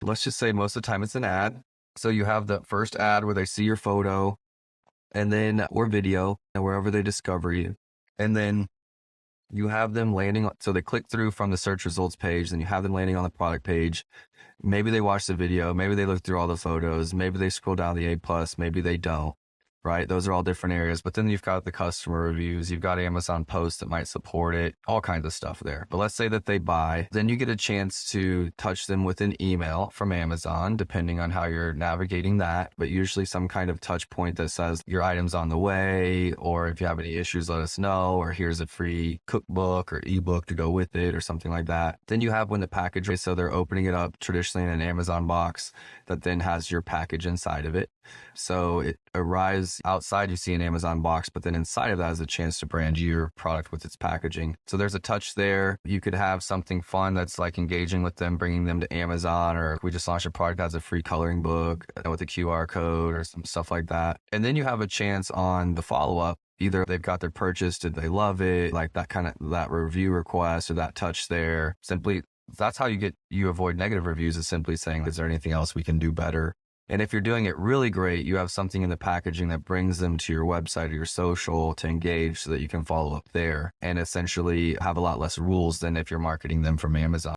let's just say most of the time it's an ad. So you have the first ad where they see your photo and then, or video, and wherever they discover you. And then you have them landing on, so they click through from the search results page, then you have them landing on the product page. Maybe they watch the video, maybe they look through all the photos, maybe they scroll down the A+, maybe they don't, right? Those are all different areas. But then you've got the customer reviews, you've got Amazon posts that might support it, all kinds of stuff there. But let's say that they buy, then you get a chance to touch them with an email from Amazon, depending on how you're navigating that, but usually some kind of touch point that says your item's on the way, or if you have any issues, let us know, or here's a free cookbook or ebook to go with it, or something like that. Then you have when the package, so they're opening it up traditionally in an Amazon box that then has your package inside of it. So it arrives outside, you see an Amazon box, but then inside of that is a chance to brand your product with its packaging. So there's a touch there. You could have something fun that's like engaging with them, bringing them to Amazon, or we just launched a product that has a free coloring book with a QR code or some stuff like that. And then you have a chance on the follow-up. Either they've got their purchase, did they love it, like that kind of, that review request or that touch there. Simply, that's how you avoid negative reviews, is simply saying, is there anything else we can do better? And if you're doing it really great, you have something in the packaging that brings them to your website or your social to engage so that you can follow up there and essentially have a lot less rules than if you're marketing them from Amazon.